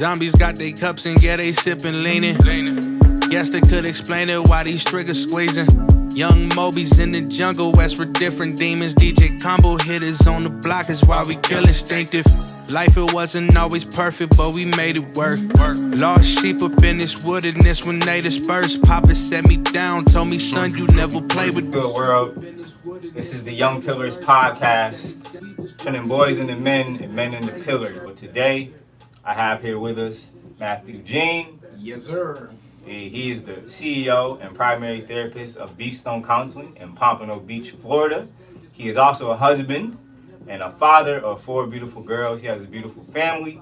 Zombies got their cups and yeah, they sippin' leanin'. Guess they could explain it why these triggers squeezing. Young Moby's in the jungle, west for different demons. DJ combo hitters on the block is why we kill instinctive. Life, it wasn't always perfect, but we made it work. Lost sheep up in this wilderness when they dispersed. Papa set me down, told me, son, you never play with good world. This is the Young Pillars podcast, turning boys into men and men into pillars. But today, I have here with us Mathew. Yes, sir. He is the CEO and primary therapist of Beachstone Counseling in Pompano Beach, Florida. He is also a husband and a father of 4 beautiful girls. He has a beautiful family.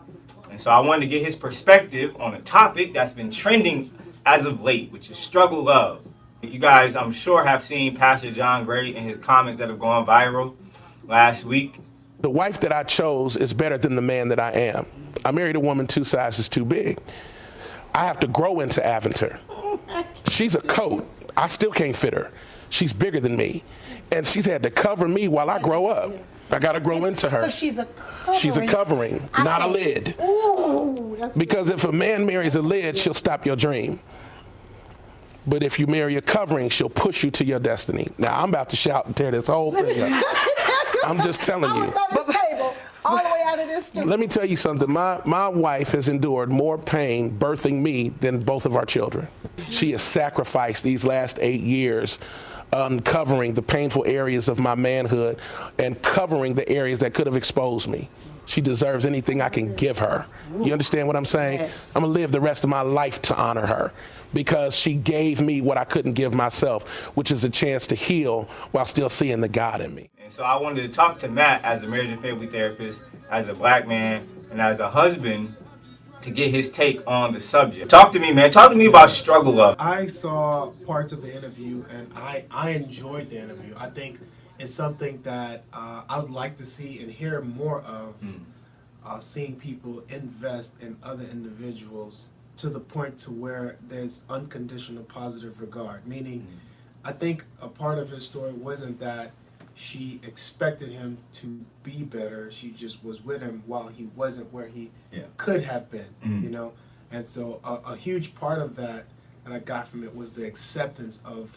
And so I wanted to get his perspective on a topic that's been trending as of late, which is struggle love. You guys, I'm sure, have seen Pastor John Gray and his comments that have gone viral last week. The wife that I chose is better than the man that I am. I married a woman 2 sizes too big. I have to grow into Aventer. She's a coat. I still can't fit her. She's bigger than me. And she's had to cover me while I grow up. I got to grow into her. So she's a covering. She's a covering, not a lid. Ooh, because if a man marries a lid, she'll stop your dream. But if you marry a covering, she'll push you to your destiny. Now, I'm about to shout and tear this whole thing up. I'm just telling you. All the way out of this studio. Let me tell you something. My wife has endured more pain birthing me than both of our children. She has sacrificed these last 8 years uncovering the painful areas of my manhood and covering the areas that could have exposed me. She deserves anything I can give her. You understand what I'm saying? Yes. I'm going to live the rest of my life to honor her because she gave me what I couldn't give myself, which is a chance to heal while still seeing the God in me. And so I wanted to talk to Matt as a marriage and family therapist, as a black man, and as a husband to get his take on the subject. Talk to me, man. Talk to me about struggle love. I saw parts of the interview and I enjoyed the interview. I think it's something that I would like to see and hear more of, seeing people invest in other individuals to the point to where there's unconditional positive regard. Meaning, I think a part of his story wasn't that she expected him to be better. She just was with him while he wasn't where he could have been, you know? And so a huge part of that I got from it was the acceptance of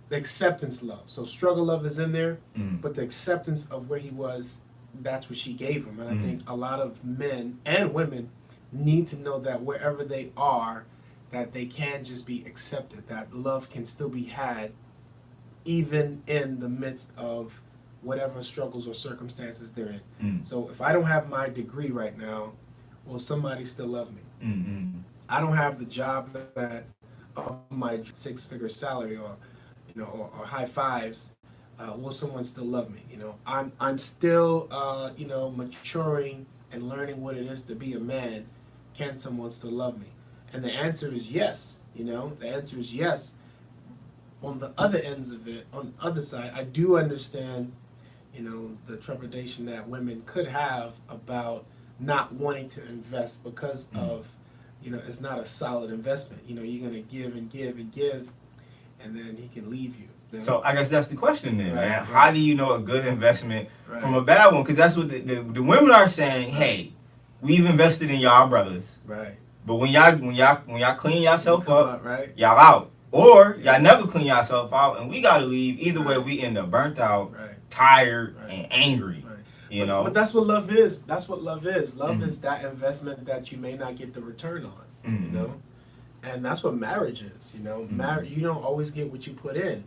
the acceptance love. So struggle love is in there, but the acceptance of where he was, that's what she gave him. And I think a lot of men and women need to know that wherever they are, that they can just be accepted, that love can still be had even in the midst of whatever struggles or circumstances they're in. So if I don't have my degree right now, will somebody still love me? I don't have the job that my 6-figure salary or, you know, or high fives. Will someone still love me? You know, I'm still, you know, maturing and learning what it is to be a man. Can someone still love me? And the answer is yes. You know, the answer is yes. On the other ends of it, on the other side, I do understand, you know, the trepidation that women could have about not wanting to invest because of, you know, it's not a solid investment. You know, you're going to give and give and give, and then he can leave you. You know? So I guess that's the question then, man. Right. How do you know a good investment from a bad one? Because that's what the women are saying. Hey, we've invested in y'all brothers, Right. but when y'all clean yourself up, right? y'all out. Or y'all never clean yourself out, and we gotta leave. Either way, we end up burnt out, tired, and angry. Right. You know. But that's what love is. That's what love is. Love is that investment that you may not get the return on. You know, and that's what marriage is. You know, marriage. You don't always get what you put in.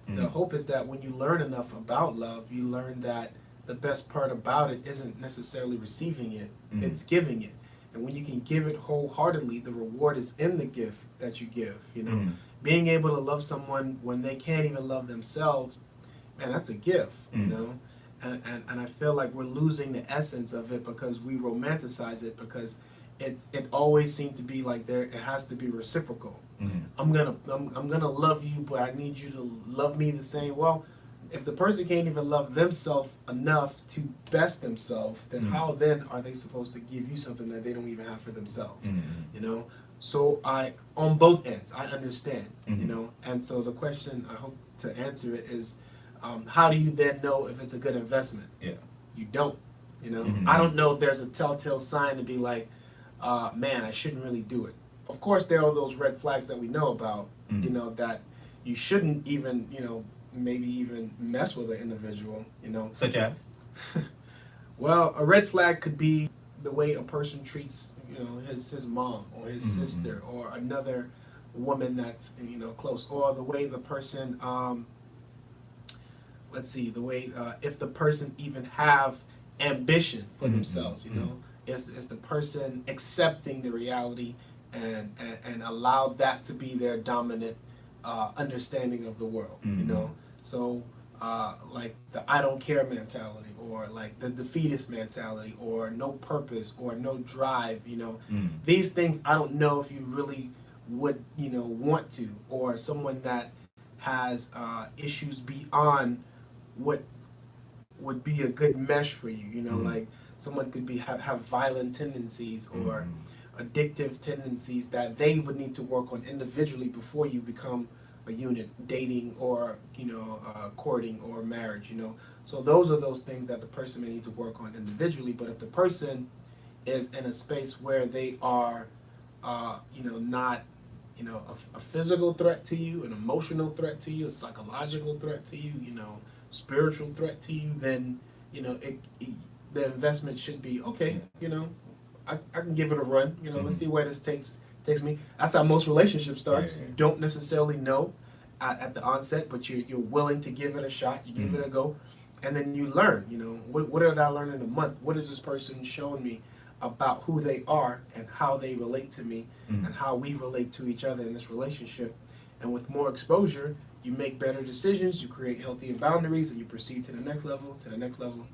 The hope is that when you learn enough about love, you learn that the best part about it isn't necessarily receiving it; it's giving it. And when you can give it wholeheartedly, the reward is in the gift that you give. You know. Being able to love someone when they can't even love themselves, man, that's a gift, you know? And I feel like we're losing the essence of it because we romanticize it because it always seems to be like it has to be reciprocal. I'm gonna love you, but I need you to love me the same. Well, if the person can't even love themselves enough to best themselves, then how then are they supposed to give you something that they don't even have for themselves? You know? So on both ends, I understand, you know, and so the question I hope to answer it is, how do you then know if it's a good investment? Yeah. You don't, you know. I don't know if there's a telltale sign to be like, man, I shouldn't really do it. Of course, there are those red flags that we know about, Mm. you know, that you shouldn't even, you know, maybe even mess with an individual, you know. Such as? Well, a red flag could be the way a person treats, you know, his mom or his Mhm. sister or another woman that's, you know, close, or the way the person, let's see, the way if the person even have ambition for Mhm, themselves, you mhm. know, is the person accepting the reality and allow that to be their dominant understanding of the world, you Mhm. know. So like the I don't care mentality, or like the defeatist mentality, or no purpose, or no drive, you know. Mm. These things I don't know if you really would, you know, want to, or someone that has issues beyond what would be a good mesh for you, you know, Mhm. like someone could be have violent tendencies or addictive tendencies that they would need to work on individually before you become a unit, dating or, you know, courting or marriage, you know. So those are those things that the person may need to work on individually. But if the person is in a space where they are, you know, not, you know, a physical threat to you, an emotional threat to you, a psychological threat to you, you know, spiritual threat to you, then, you know, the investment should be okay. You know, I can give it a run. You know, let's see where this takes me. That's how most relationships starts. Yeah. You don't necessarily know at the onset, but you're willing to give it a shot. You give it a go, and then you learn. You know, what did I learn in a month? What is this person showing me about who they are and how they relate to me and how we relate to each other in this relationship? And with more exposure, you make better decisions. You create healthier boundaries, and you proceed to the next level, to the next level,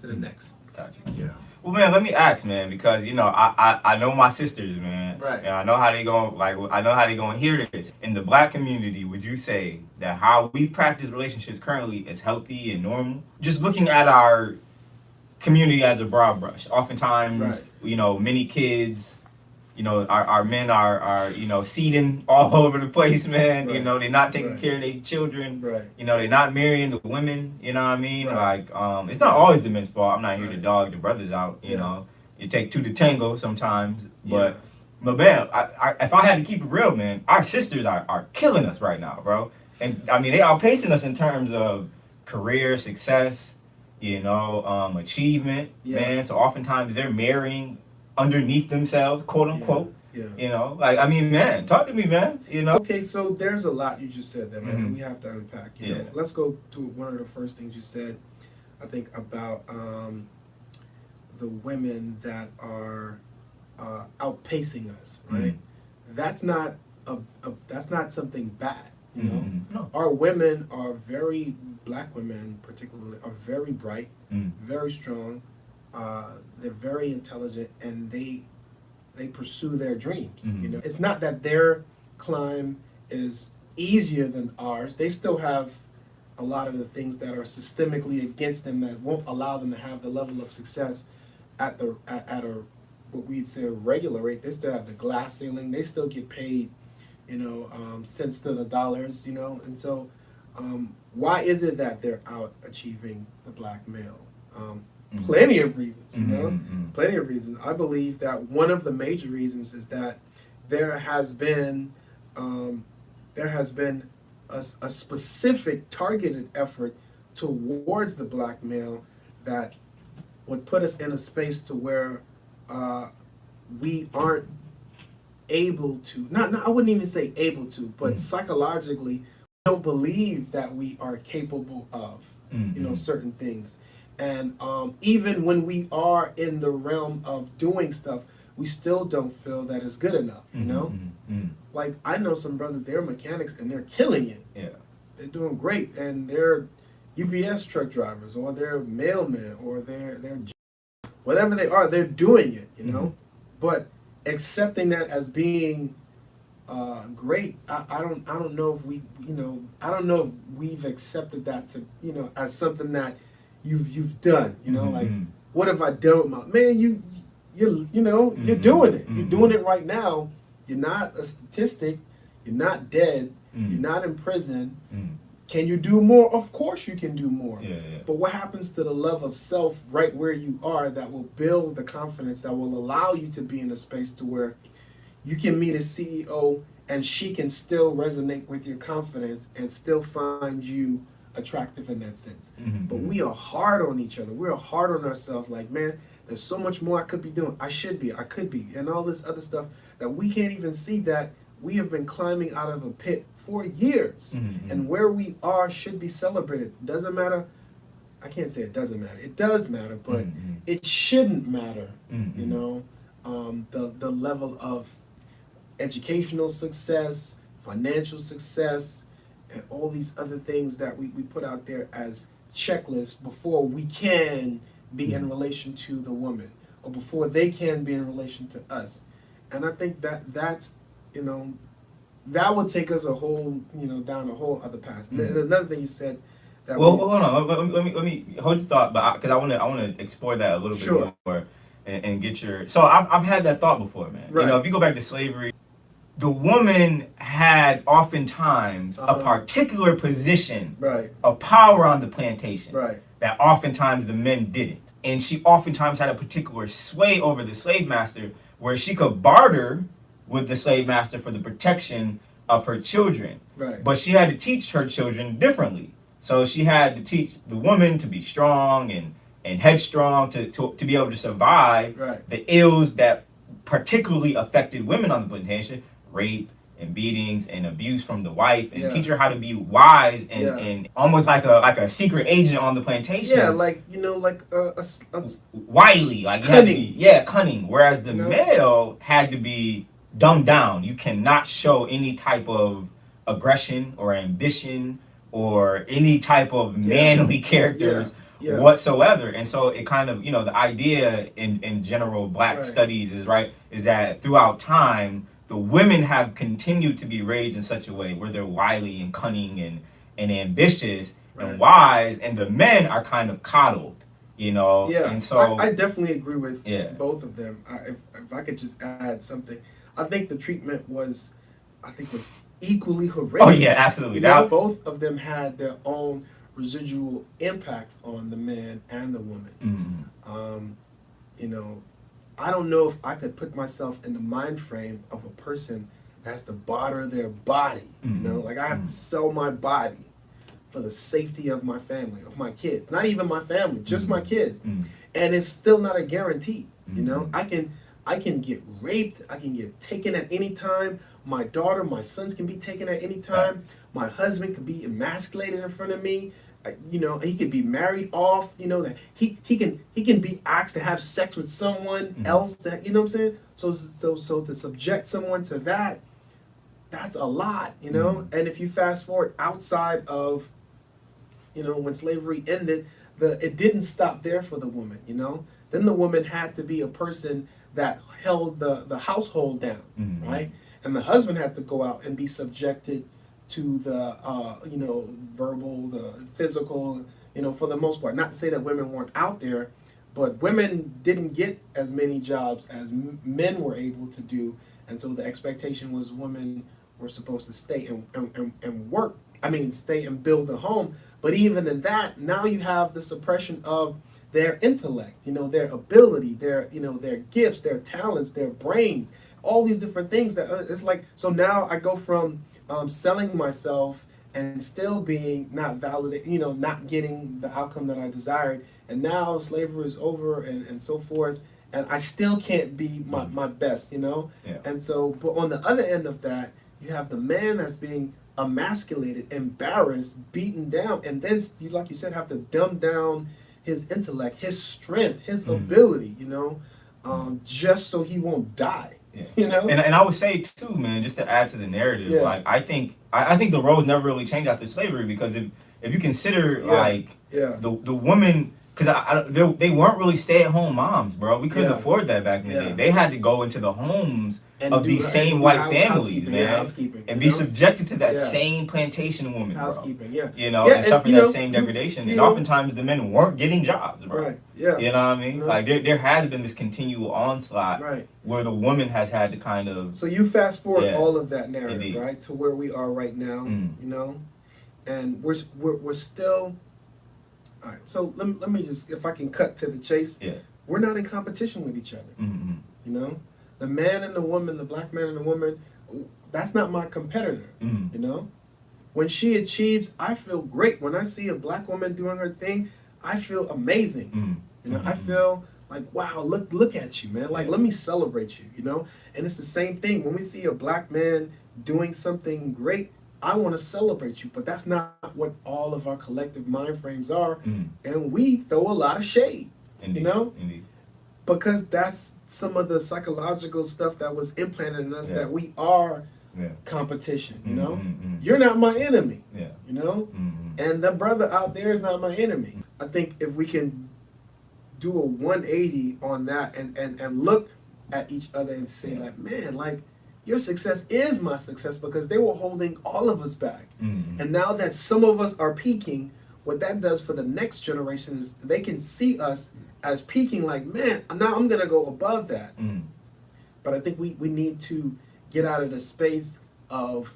to the next. Gotcha. Yeah. Well, man, let me ask, man, because you know I know my sisters, man, Right. and I know how they going I know how they gonna hear this. In the black community, would you say that how we practice relationships currently is healthy and normal? Just looking at our community as a broad brush, oftentimes, Right. you know, many kids, you know, our men are you know seeding all over the place, man. You Right. know, they're not taking Right. care of their children. Right. You know, they're not marrying the women. You know what I mean? Right. Like, it's not always the men's fault. I'm not here to Right. dog the brothers out. You Yeah. know, it take two to tango sometimes. Yeah. But man, if I had to keep it real, man, our sisters are killing us right now, bro. And I mean, they outpacing us in terms of career success. You know, achievement, Yeah. man. So oftentimes they're marrying underneath themselves, quote unquote. Yeah. You know, like I mean, man, talk to me, man. You know. Okay, so there's a lot you just said there, man, that Mhm. we have to unpack. You Yeah. know? Let's go to one of the first things you said, I think, about the women that are outpacing us, right? That's not that's not something bad, you know. No. Our women are very, black women particularly, are very bright, very strong. They're very intelligent, and they pursue their dreams. You know, it's not that their climb is easier than ours. They still have a lot of the things that are systemically against them that won't allow them to have the level of success at a what we'd say a regular rate. They still have the glass ceiling. They still get paid, you know, cents to the dollars. You know, and so why is it that they're out achieving the black male? Plenty of reasons, you know, plenty of reasons. I believe that one of the major reasons is that there has been a specific targeted effort towards the black male that would put us in a space to where we aren't able to, not I wouldn't even say able to, but psychologically we don't believe that we are capable of, you know, certain things. And even when we are in the realm of doing stuff, we still don't feel that it's good enough, you know? Like, I know some brothers, they're mechanics and they're killing it. Yeah. They're doing great, and they're UPS truck drivers, or they're mailmen, or they're whatever they are, they're doing it, you know? But accepting that as being great, I don't know if we, you know, I don't know if we've accepted that to, you know, as something that you've done, you know, like, what have I done with my man? You know, you're doing it. You're doing it right now. You're not a statistic. You're not dead. You're not in prison. Can you do more? Of course you can do more. Yeah. But what happens to the love of self right where you are that will build the confidence that will allow you to be in a space to where you can meet a CEO and she can still resonate with your confidence and still find you attractive in that sense. But we are hard on each other. We're hard on ourselves. Like, man, there's so much more I could be doing. I should be. I could be. And all this other stuff that we can't even see that we have been climbing out of a pit for years. And where we are should be celebrated. Doesn't matter. I can't say it doesn't matter. It does matter, but it shouldn't matter. You know, the level of educational success, financial success, and all these other things that we put out there as checklists before we can be in relation to the woman or before they can be in relation to us. And I think that's, you know, that would take us a whole, you know, down a whole other path. There's another thing you said that Well, hold on. Let me hold your thought, but because I want to explore that a little Sure. bit more and get your. So I've had that thought before, man. Right. You know, if you go back to slavery, the woman had oftentimes a particular position Right. of power on the plantation Right. that oftentimes the men didn't. And she oftentimes had a particular sway over the slave master where she could barter with the slave master for the protection of her children. Right. But she had to teach her children differently. So she had to teach the woman to be strong and headstrong to be able to survive Right. the ills that particularly affected women on the plantation, rape and beatings and abuse from the wife, and teach her how to be wise and almost like a secret agent on the plantation. Yeah, like, you know, like a wily, like you had to be, cunning. Whereas the male had to be dumbed down. You cannot show any type of aggression or ambition or any type of manly characters whatsoever. And so it kind of, you know, the idea in general black studies is that throughout time the women have continued to be raised in such a way where they're wily and cunning and ambitious and wise, and the men are kind of coddled, you know. And so I definitely agree with both of them. If I could just add something, I think the treatment was equally horrendous. Oh yeah, absolutely. You know, both of them had their own residual impacts on the man and the woman. You know, I don't know if I could put myself in the mind frame of a person that has to barter their body. You know, like I have to sell my body for the safety of my family, of my kids. Not even my family, just my kids. And it's still not a guarantee. You know, I can get raped, I can get taken at any time. My daughter, my sons can be taken at any time. My husband can be emasculated in front of me. You know, he could be married off. You know, that he can be asked to have sex with someone else. That, you know what I'm saying? So to subject someone to that, that's a lot. You know, and if you fast forward outside of, you know, when slavery ended, it didn't stop there for the woman. You know, then the woman had to be a person that held the household down, right? And the husband had to go out and be subjected to the you know, verbal, the physical, you know, for the most part. Not to say that women weren't out there, but women didn't get as many jobs as men were able to do, and so the expectation was women were supposed to stay and work. I mean, stay and build a home. But even in that, now you have the suppression of their intellect, you know, their ability, their, you know, their gifts, their talents, their brains, all these different things that it's like. So now I go from selling myself and still being not validated, you know, not getting the outcome that I desired, and now slavery is over and so forth, and I still can't be my best, you know. And so, but on the other end of that, you have the man that's being emasculated, embarrassed, beaten down, and then, like you said, have to dumb down his intellect, his strength, his ability, you know, just so he won't die. You know, and I would say too, man, just to add to the narrative, like I think the roles never really changed after slavery, because if you consider the woman, because they weren't really stay-at-home moms, bro. We couldn't afford that back in the day. They had to go into the homes of these same white families, man, and be subjected to that same plantation woman, housekeeping, bro. You know, and suffer that same degradation. And oftentimes the men weren't getting jobs, bro. Right. Yeah. You know what I mean? Like there has been this continual onslaught where the woman has had to kind of. So you fast forward all of that narrative, right, to where we are right now, you know, and we're still. All right, so let me just, if I can cut to the chase. Yeah. We're not in competition with each other. Mm-hmm. You know, the man and the woman, the black man and the woman, that's not my competitor. Mm-hmm. You know, when she achieves, I feel great. When I see a black woman doing her thing, I feel amazing. Mm-hmm. You know, Mm-hmm. I feel like, wow, look at you, man. Like, Yeah. let me celebrate you. You know, and it's the same thing when we see a black man doing something great. I want to celebrate you, but that's not what all of our collective mind frames are, and we throw a lot of shade. Indeed. You know, Indeed. because that's some of the psychological stuff that was implanted in us, Yeah. that we are Yeah. competition. You know, Mm-hmm. you're not my enemy. Yeah. You know, Mm-hmm. and the brother out there is not my enemy. I think if we can do a 180 on that and look at each other and say, like, man, like, your success is my success, because they were holding all of us back. Mm-hmm. And now that some of us are peaking, what that does for the next generation is they can see us as peaking, like, man, now I'm going to go above that. Mm-hmm. But I think we need to get out of the space of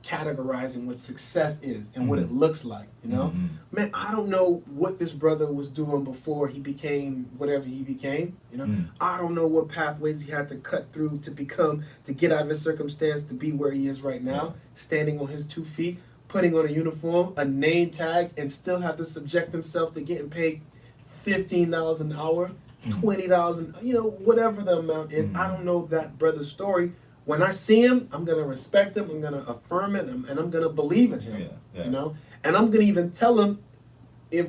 categorizing what success is and what it looks like, you know? Mm-hmm. Man, I don't know what this brother was doing before he became whatever he became, you know? I don't know what pathways he had to cut through to get out of his circumstance to be where he is right now, standing on his 2 feet, putting on a uniform, a name tag, and still have to subject himself to getting paid $15 an hour, $20, you know, whatever the amount is. I don't know that brother's story. When I see him, I'm going to respect him, I'm going to affirm it, and I'm going to believe in him, you know? And I'm going to even tell him,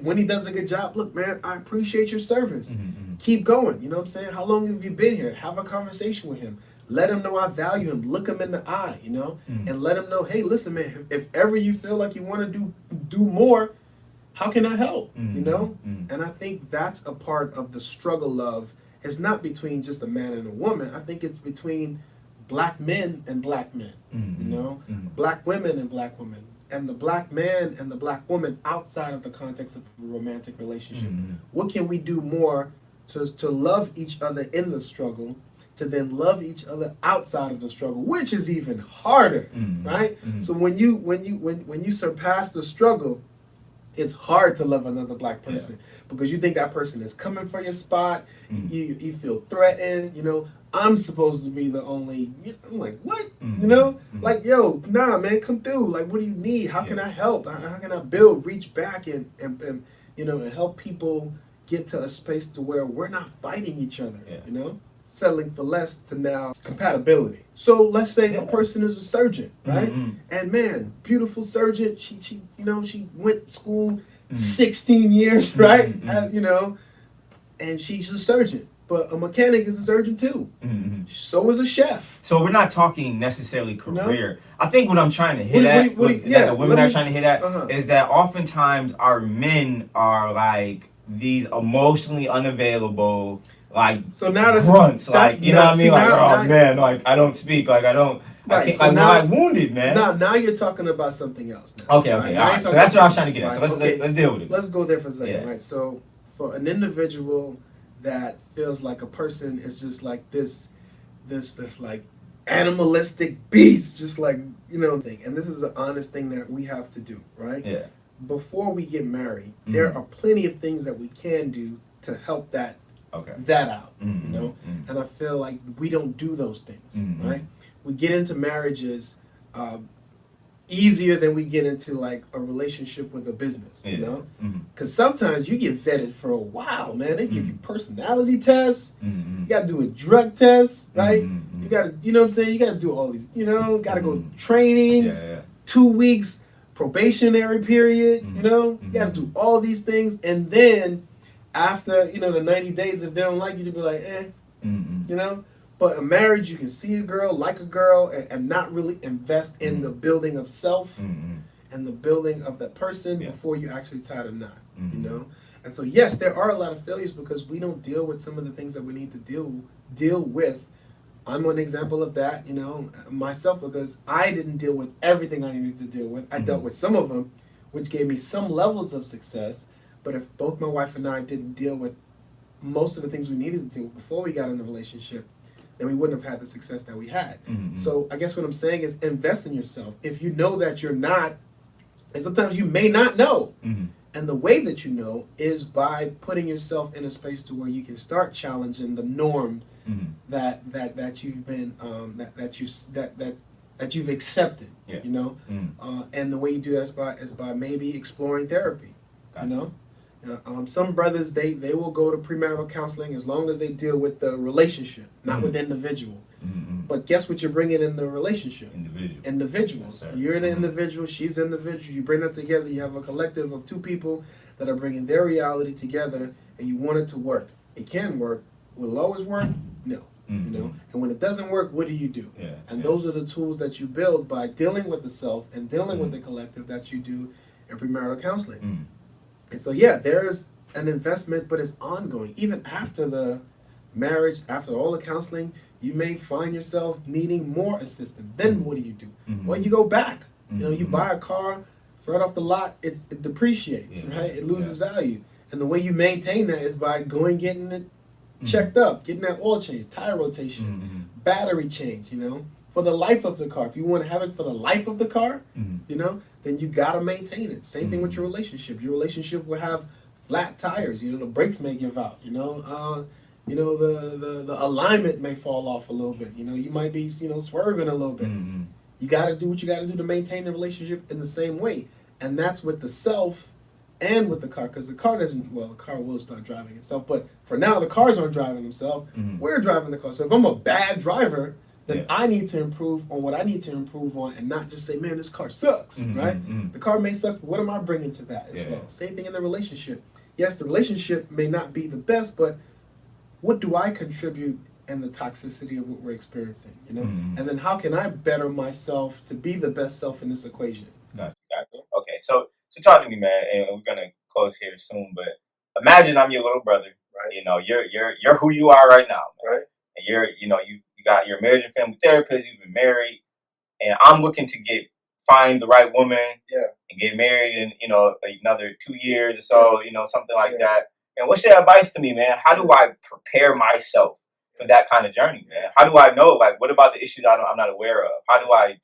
when he does a good job, look, man, I appreciate your service. Keep going, you know what I'm saying? How long have you been here? Have a conversation with him. Let him know I value him. Look him in the eye, you know? And let him know, hey, listen, man, if ever you feel like you want to do more, how can I help, you know? And I think that's a part of the struggle of, it's not between just a man and a woman. I think it's between black men and black men, you know, black women and black women, and the black man and the black woman outside of the context of a romantic relationship. What can we do more to love each other in the struggle, to then love each other outside of the struggle, which is even harder, right? So when you surpass the struggle, it's hard to love another black person because you think that person is coming for your spot. You feel threatened, you know. I'm supposed to be the only, I'm like, what? You know? Like, yo, nah, man, come through. Like, what do you need? How can I help? How can I build, reach back and you know, and help people get to a space to where we're not fighting each other, you know? Settling for less to now compatibility. So let's say a person is a surgeon, right? And man, beautiful surgeon. She you know, she went to school 16 years, right? As, you know, and she's a surgeon. But a mechanic is a surgeon too. So is a chef. So we're not talking necessarily career. No? I think what I'm trying to hit at, that the women are trying to hit at, is that oftentimes our men are like these emotionally unavailable, like, so now that's grunts, like, you know what I mean? Like, now, man, like, I don't speak, like, I don't, right, I can't, so like, now, we're like wounded, man. Now you're talking about something else now. Okay, right? all right. So that's what I was trying to get at. So let's deal with it. Let's go there for a second, right? So for an individual that feels like a person is just like this like animalistic beast, just like, you know, thing. And this is an honest thing that we have to do, right? Yeah. Before we get married, there are plenty of things that we can do to help that out, you know? And I feel like we don't do those things, right? We get into marriages easier than we get into like a relationship with a business, you know? Because sometimes you get vetted for a while, man. They give you personality tests. You got to do a drug test, right? You got to, you know what I'm saying? You got to do all these, you know, got to go trainings, 2 weeks probationary period, you know? You got to do all these things. And then after, you know, the 90 days, if they don't like you, to be like, you know? But in marriage, you can see a girl, like a girl, and not really invest in the building of self and the building of that person before you actually tie the knot, you know? And so, yes, there are a lot of failures because we don't deal with some of the things that we need to deal with. I'm one example of that, you know, myself, because I didn't deal with everything I needed to deal with. I dealt with some of them, which gave me some levels of success. But if both my wife and I didn't deal with most of the things we needed to do before we got in the relationship, then we wouldn't have had the success that we had. So I guess what I'm saying is invest in yourself. If you know that you're not And sometimes you may not know. Mm-hmm. And the way that you know is by putting yourself in a space to where you can start challenging the norm Mm-hmm. that you've been that you've accepted. Yeah. You know, and the way you do that is by maybe exploring therapy. Gotcha. You know, some brothers they will go to premarital counseling as long as they deal with the relationship, not with the individual. Mm-hmm. But guess what you're bringing in the relationship? Individuals. Yes, You're the individual, she's the individual. You bring them together. You have a collective of two people that are bringing their reality together, and you want it to work. It can work. Will it always work? No. Mm-hmm. You know. And when it doesn't work, what do you do? Yeah, and those are the tools that you build by dealing with the self and dealing with the collective that you do in premarital counseling. Mm-hmm. And so, yeah, there's an investment, but it's ongoing. Even after the marriage, after all the counseling, you may find yourself needing more assistance. Then what do you do? Mm-hmm. Well, you go back. You know, you buy a car, throw it off the lot, it depreciates, right? It loses value. And the way you maintain that is by going getting it checked up, getting that oil change, tire rotation, battery change, you know, for the life of the car. If you want to have it for the life of the car, you know, then you got to maintain it. Same thing with your relationship. Your relationship will have flat tires, you know, the brakes may give out, you know, the alignment may fall off a little bit. You know, you might be, you know, swerving a little bit. You got to do what you got to do to maintain the relationship in the same way. And that's with the self and with the car, because the car doesn't, well, the car will start driving itself. But for now, the cars aren't driving themselves. We're driving the car. So if I'm a bad driver, then I need to improve on what I need to improve on and not just say, man, this car sucks, right? The car may suck, but what am I bringing to that as well? Same thing in the relationship. Yes, the relationship may not be the best, but what do I contribute in the toxicity of what we're experiencing, you know? And then how can I better myself to be the best self in this equation? Gotcha. Okay, so talk to me, man, and we're gonna close here soon. But imagine I'm your little brother. Right. You know, you're who you are right now, man. Right. And you got your marriage and family therapist. You've been married, and I'm looking to find the right woman. Yeah. And get married in another 2 years or so. You know, something like that. And what's your advice to me, man? How do I prepare myself for that kind of journey, man? How do I know? Like, what about the issues I'm not aware of? How do I?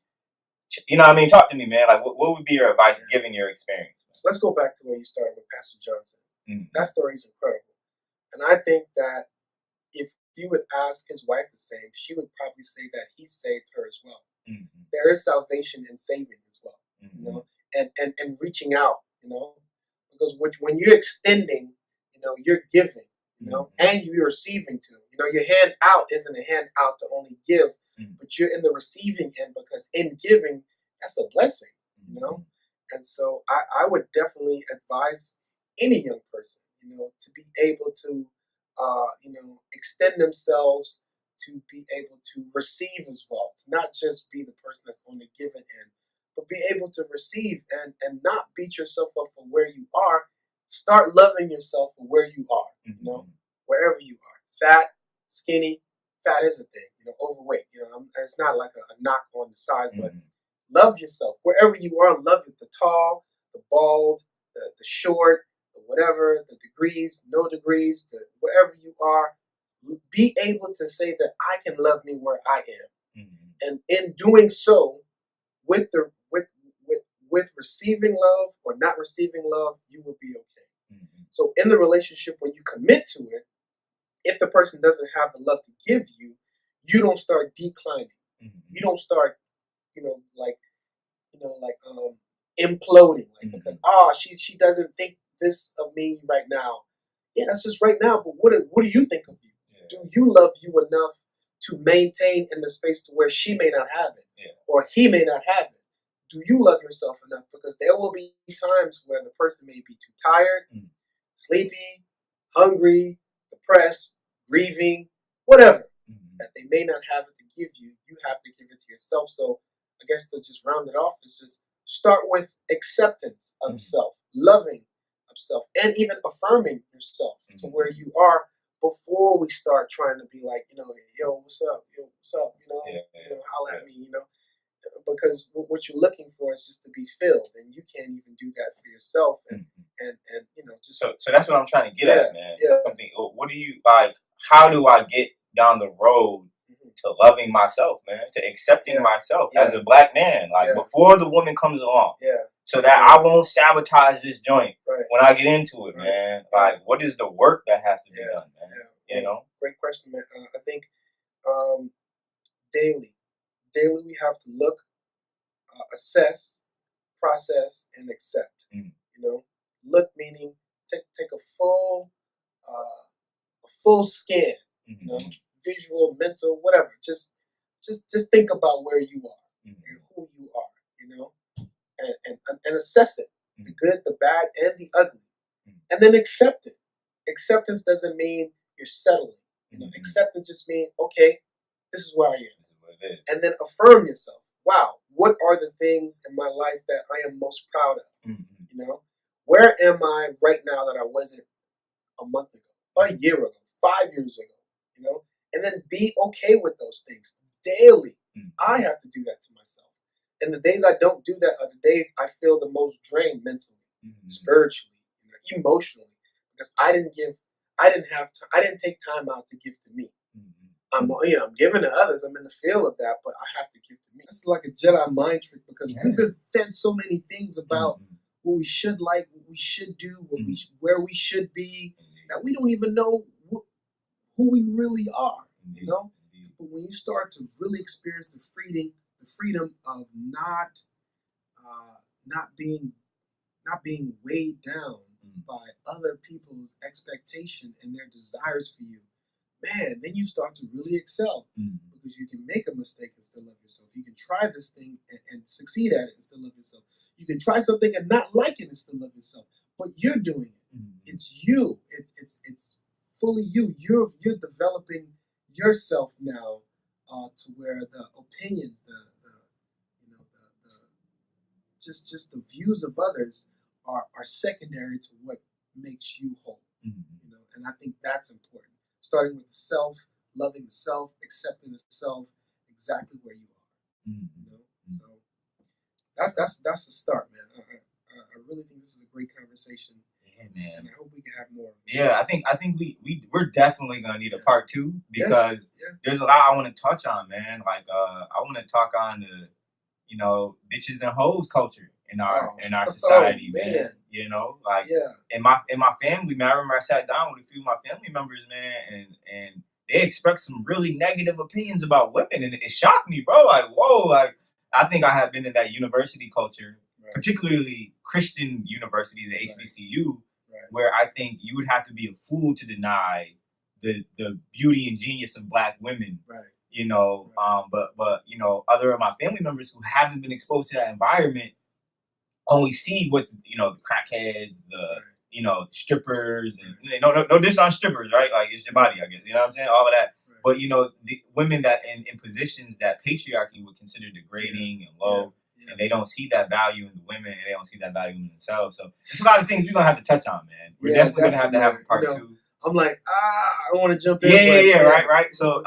You know what I mean? Talk to me, man. Like, what would be your advice given your experience? Let's go back to where you started with Pastor Johnson. That story is incredible. And I think that if you would ask his wife the same, she would probably say that he saved her as well. There is salvation in saving as well, you know, and reaching out, you know, because when you're extending, you know, you're giving, you know, and you're receiving too. You know, your hand out isn't a hand out to only give, but you're in the receiving end, because in giving, that's a blessing, you know? And so I would definitely advise any young person, you know, to be able to, you know, extend themselves, to be able to receive as well, to not just be the person that's on the giving end, but be able to receive and not beat yourself up for where you are. Start loving yourself for where you are, you know, wherever you are. Fat, skinny, fat is a thing, you know, overweight, you know, it's not like a knock on the size, but love yourself wherever you are. Love it, the tall, the bald, the short, the whatever, the degrees, no degrees, wherever you are. Be able to say that I can love me where I am, and in doing so, with receiving love or not receiving love, you will be okay. So in the relationship, when you commit to it, if the person doesn't have the love to give you, you don't start declining. You don't start, you know, like imploding, like because she doesn't think this of me right now. Yeah, that's just right now. But what do you think of you? Do you love you enough to maintain in the space to where she may not have it, or he may not have it? Do you love yourself enough? Because there will be times where the person may be too tired, sleepy, hungry, depressed, grieving, whatever, that they may not have it to give you. You have to give it to yourself. So I guess to just round it off is just start with acceptance of self, loving of self, and even affirming yourself to where you are before we start trying to be like, you know, yo, what's up? Yo, what's up? You know, you know, holla at me, you know, because what you're looking for is just to be filled, and you can't even do that for yourself. And you know, just so that's what I'm trying to get at, man. Something. What do you like? How do I get down the road to loving myself, man? To accepting myself as a black man, like before the woman comes along. so that I won't sabotage this joint Right. when I get into it, Right. man. Like, what is the work that has to be done, man? Yeah. You know? Great question, man. I think daily we have to look, assess, process, and accept. You know, look meaning take a full scan. You know, visual, mental, whatever. Just think about where you are and who you are. You know, and assess it, the good, the bad, and the ugly, and then accept it. Acceptance doesn't mean you're settling. You know, acceptance just means, okay, this is where I am, and then affirm yourself. Wow, what are the things in my life that I am most proud of? You know, where am I right now that I wasn't a month ago, a year ago, 5 years ago? You know, and then be okay with those things daily. I have to do that to myself. And the days I don't do that are the days I feel the most drained mentally, spiritually, you know, emotionally, because I didn't take time out to give to me. I'm giving to others. I'm in the field of that, but I have to give to me. It's like a Jedi mind trick because we've been fed so many things about what we should like, what we should do, where we should be, that we don't even know who we really are. You know, but when you start to really experience the freedom of not being weighed down by other people's expectation and their desires for you, man, then you start to really excel because you can make a mistake and still love yourself. You can try this thing and succeed at it and still love yourself. You can try something and not like it and still love yourself. But you're doing it. It's you. It's fully you. You're developing yourself now to where the opinions, just the views of others are secondary to what makes you whole. You know, and I think that's important. Starting with self, loving the self, accepting the self exactly where you are. You know, so that's the start, man. I really think this is a great conversation. Yeah, man. And I hope we can have more. Yeah, I think we're definitely gonna need a part 2 because there's a lot I want to touch on, man. Like I want to talk on the, you know, bitches and hoes culture in our society, man. You know, like in my family, man. I remember I sat down with a few of my family members, man, and they expressed some really negative opinions about women, and it shocked me, bro. Like, whoa, like I think I have been in that university culture, particularly Christian universities, the HBCU, where I think you would have to be a fool to deny the beauty and genius of Black women. You know, but you know, other of my family members who haven't been exposed to that environment only see what's, you know, the crackheads, you know, strippers, and no diss on strippers, right? Like, it's your body, I guess. You know what I'm saying? All of that. But you know, the women that in positions that patriarchy would consider degrading and low, and they don't see that value in the women, and they don't see that value in themselves. So it's a lot of things we're gonna have to touch on, man. We're definitely gonna have a part 2. I'm like, I want to jump in. Yeah, right. So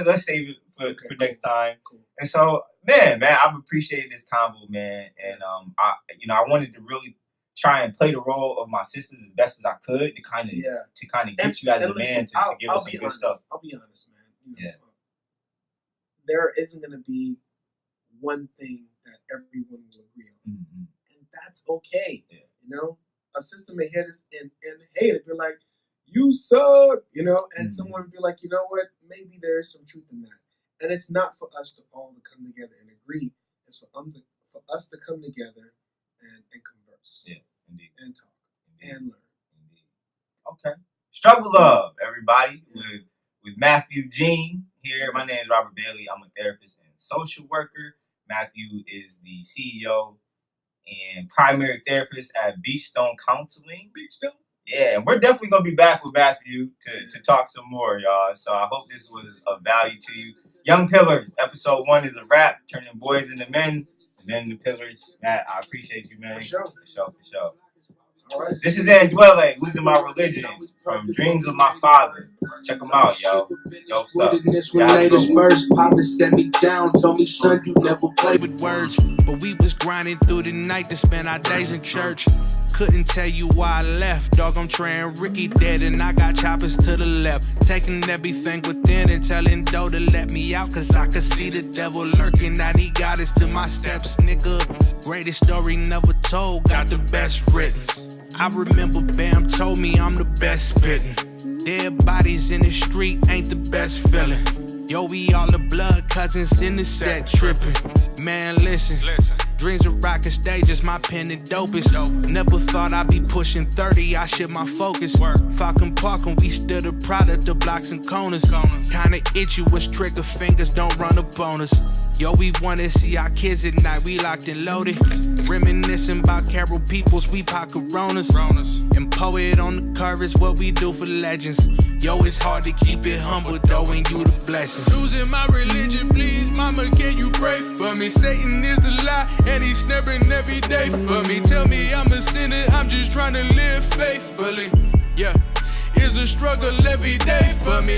let's save it for next time. Cool. And so, man, I've appreciated this convo, man. And I wanted to really try and play the role of my sisters as best as I could to kind of get you as a man to give us some good stuff. I'll be honest, man. You know, there isn't going to be one thing that everyone will agree on, and that's okay. You know, a sister may hear this and hate it, be like, "You suck," you know, and someone would be like, "You know what? Maybe there is some truth in that." And it's not for us to all to come together and agree. It's for us to come together and converse. Yeah, indeed. And talk. Indeed. And learn. Indeed. Okay. Struggle Love, everybody, with Mathew Jean here. My name is Robert Bailey. I'm a therapist and social worker. Mathew is the CEO and primary therapist at Beachstone Counseling. Beachstone? Yeah, and we're definitely going to be back with Mathew to talk some more, y'all. So I hope this was of value to you. Young Pillars, episode 1 is a wrap. Turning boys into men, men into pillars. Matt, I appreciate you, man. For sure. All right. This is Andwele, Losing My Religion, from Dreams of My Father. Check them out, yo. Yo, stuff. Papa sent me down, told me, son, you never play with words. But we was grinding through the night to spend our days in church. Couldn't tell you why I left, dog. I'm traying Ricky dead and I got choppers to the left. Taking everything within and telling Doe to let me out, cause I could see the devil lurking. Now he got us to my steps, nigga. Greatest story never told, got the best written. I remember Bam told me I'm the best spittin'. Dead bodies in the street ain't the best feeling. Yo, we all the blood cousins in the set trippin'. Man, listen. Dreams of rockin' stages, my pen the dopest. Never thought I'd be pushing 30, I shift my focus. Falcon Park and we still the product of blocks and corners. Kinda itchy with trigger fingers, don't run up on us. Yo, we wanna see our kids at night, we locked and loaded. Reminiscing about Carol Peoples, we pop Coronas. And poet on the cover is what we do for legends. Yo, it's hard to keep it humble though, and you the blessing. Losing my religion, please, mama, can you pray for me? Satan is the lie, and he's snapping every day for me. Tell me I'm a sinner, I'm just trying to live faithfully. Yeah, it's a struggle every day for me.